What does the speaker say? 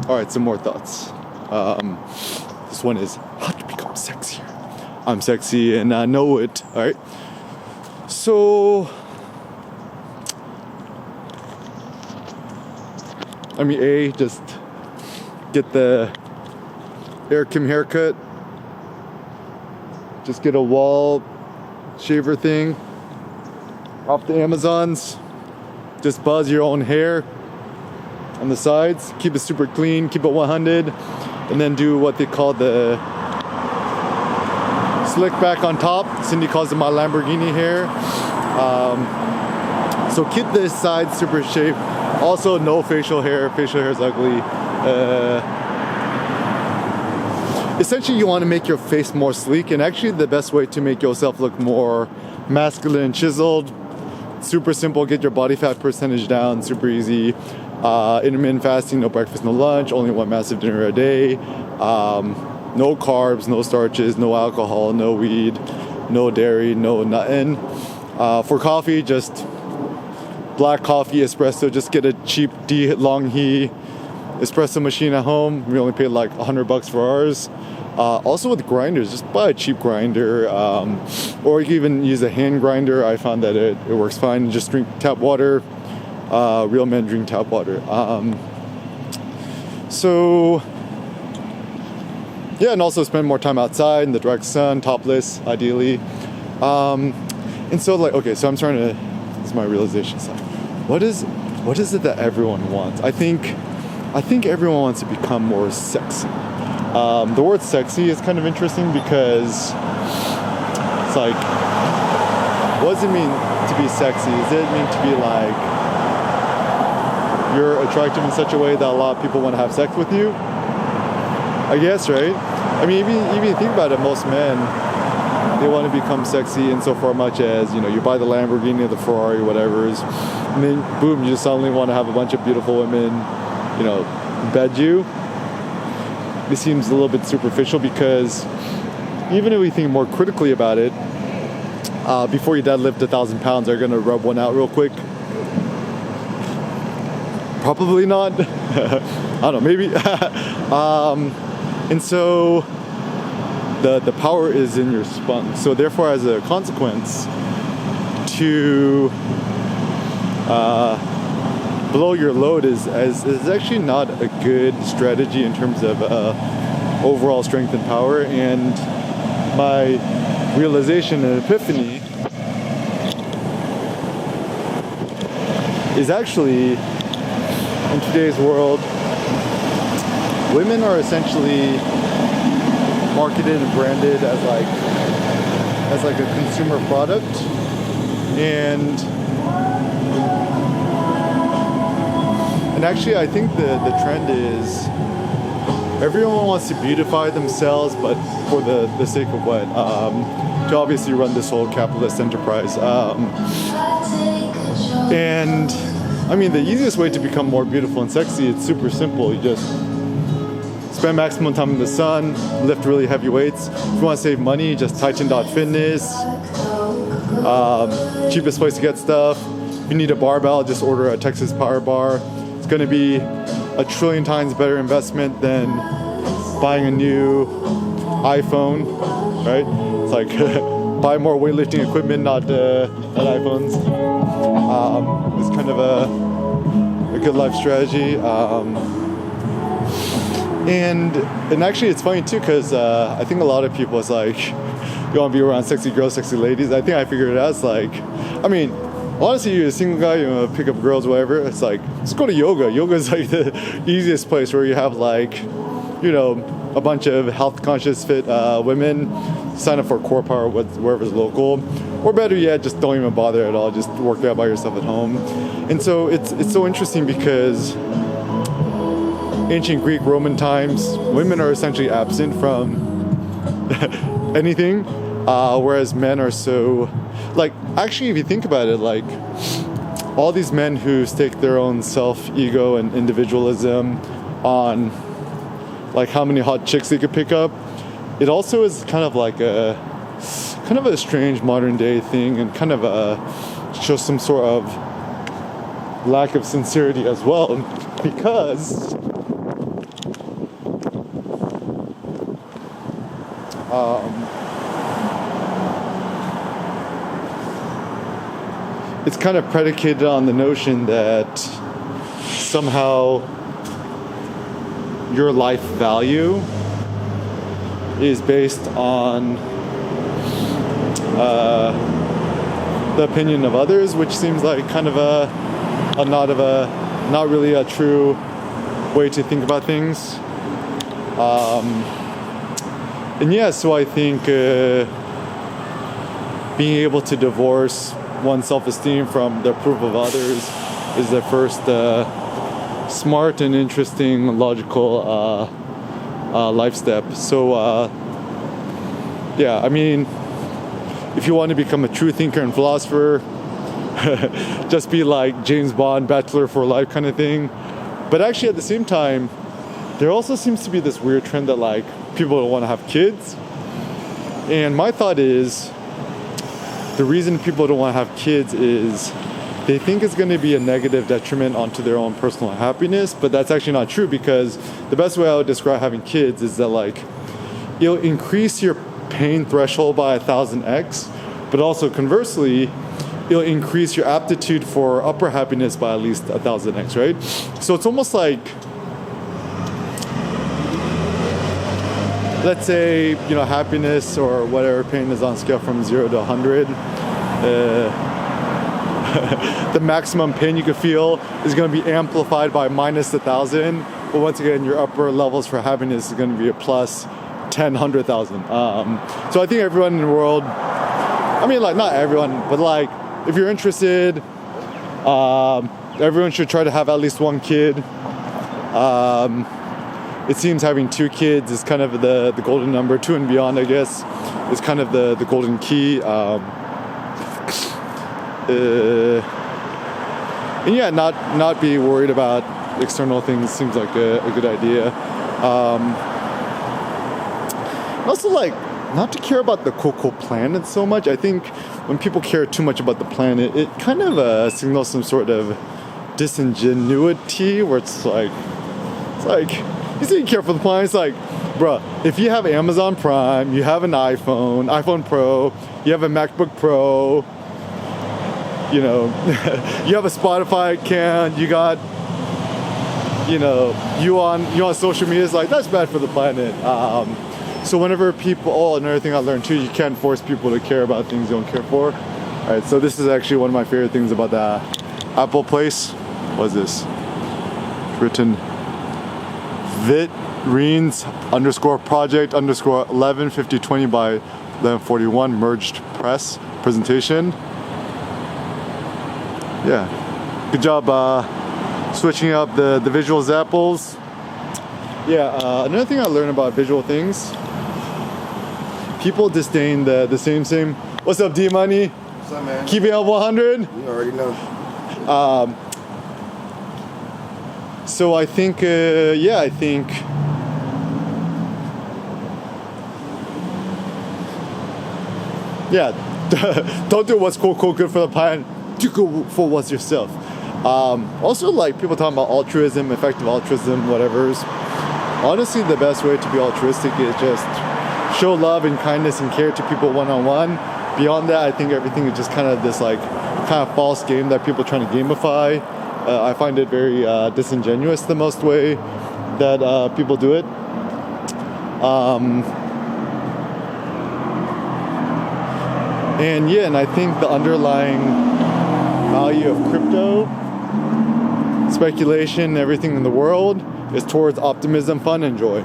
All right, some more thoughts. This one is how to become sexier. I'm sexy and I know it. All right. So, just get the Air Kim haircut. Just get a wall shaver thing off the Amazons. Just buzz your own hair on the sides. Keep it super clean. Keep it 100. And then do what they call the slick back on top. Cindy calls it my Lamborghini hair. So keep this side super shaved. Also, no facial hair. Facial hair is ugly. Essentially, you want to make your face more sleek, and actually the best way to make yourself look more masculine and chiseled, super simple, get your body fat percentage down, super easy. Intermittent fasting, no breakfast, no lunch, only one massive dinner a day. No carbs, no starches, no alcohol, no weed, no dairy, no nothing. For coffee, just black coffee, espresso. Just get a cheap long heat espresso machine at home. We only paid like $100 for ours. Also with grinders, just buy a cheap grinder, or you can even use a hand grinder. I found that it works fine. Just drink tap water. Real men drink tap water. And also spend more time outside in the direct sun, topless, ideally. And so I'm trying to. This is my realization. So, what is it that everyone wants? I think everyone wants to become more sexy. The word sexy is kind of interesting because it's like, what does it mean to be sexy? Does it mean to be like you're attractive in such a way that a lot of people want to have sex with you? I guess, right? I mean, even think about it, most men, they want to become sexy insofar much as, you buy the Lamborghini or the Ferrari, whatever it is, and then boom, you just suddenly want to have a bunch of beautiful women, bed you. This seems a little bit superficial because even if we think more critically about it, before you deadlift 1,000 pounds, are you going to rub one out real quick? Probably not. I don't know, maybe. And so the power is in your spunk. So therefore, as a consequence, to blow your load is actually not a good strategy in terms of overall strength and power. And my realization and epiphany is actually, in today's world, women are essentially marketed and branded as like a consumer product, and actually I think the trend is everyone wants to beautify themselves, but for the sake of what? To obviously run this whole capitalist enterprise. And I mean, the easiest way to become more beautiful and sexy, it's super simple. You just spend maximum time in the sun, lift really heavy weights. If you want to save money, just Titan.fitness. Cheapest place to get stuff. If you need a barbell, just order a Texas Power Bar. It's going to be 1 trillion times better investment than buying a new iPhone, right? It's like buy more weightlifting equipment, not iPhones. It's kind of a good life strategy. And actually it's funny too, because I think a lot of people, it's like, you want to be around sexy girls, sexy ladies. I think I figured it out. It's like, I mean, honestly, you're a single guy, you want to pick up girls, whatever. It's like, just go to yoga. Yoga is like the easiest place where you have like, a bunch of health conscious fit women. Sign up for Core Power, wherever's local. Or better yet, just don't even bother at all. Just work out by yourself at home. And so it's so interesting because ancient Greek, Roman times, women are essentially absent from anything, whereas men are so, like, actually if you think about it, like, all these men who stake their own self-ego and individualism on, like, how many hot chicks they could pick up, it also is kind of like a strange modern day thing, and kind of shows some sort of lack of sincerity as well, because It's kind of predicated on the notion that somehow your life value is based on the opinion of others, which seems like kind of not really a true way to think about things. And yeah, so I think being able to divorce one's self-esteem from the approval of others is the first smart and interesting logical life step. So yeah, I mean, if you want to become a true thinker and philosopher, just be like James Bond, bachelor for life kind of thing. But actually at the same time, there also seems to be this weird trend that like people don't want to have kids. And my thought is, the reason people don't want to have kids is they think it's going to be a negative detriment onto their own personal happiness, but that's actually not true, because the best way I would describe having kids is that like it'll increase your pain threshold by 1000x, but also conversely it'll increase your aptitude for upper happiness by at least 1000x, right? So it's almost like, let's say, you know, happiness or whatever pain is on a scale from 0 to 100. The maximum pain you could feel is going to be amplified by minus 1,000. But once again, your upper levels for happiness is going to be a plus 10, 100,000. So I think everyone in the world, I mean, like not everyone, but like if you're interested, everyone should try to have at least one kid. It seems having 2 kids is kind of the golden number. 2 and beyond, I guess, is kind of the golden key. And yeah, not be worried about external things seems like a good idea. And also, like, not to care about the cool planet so much. I think when people care too much about the planet, it kind of signals some sort of disingenuity, where it's like you say you care for the planet. It's like, bruh, if you have Amazon Prime, you have an iPhone Pro, you have a MacBook Pro, you know, you have a Spotify account, you got, you know, you on social media, it's like, that's bad for the planet. So whenever people, another thing I learned too, you can't force people to care about things you don't care for. All right, so this is actually one of my favorite things about the Apple place. What is this? It's written Vit_Reens_project_115020 by 1141 merged press presentation. Yeah, good job switching up the visual examples. Yeah, another thing I learned about visual things, people disdain the same. What's up, D-Money? What's up, man? Keeping up 100? You already know. So I think, don't do what's cool, good for the planet. Do good for what's yourself. Also, like, people talking about altruism, effective altruism, whatever's. Honestly, the best way to be altruistic is just show love and kindness and care to people one-on-one. Beyond that, I think everything is just kind of this like kind of false game that people are trying to gamify. I find it very disingenuous, the most way that people do it. And I think the underlying value of crypto, speculation, everything in the world is towards optimism, fun, and joy.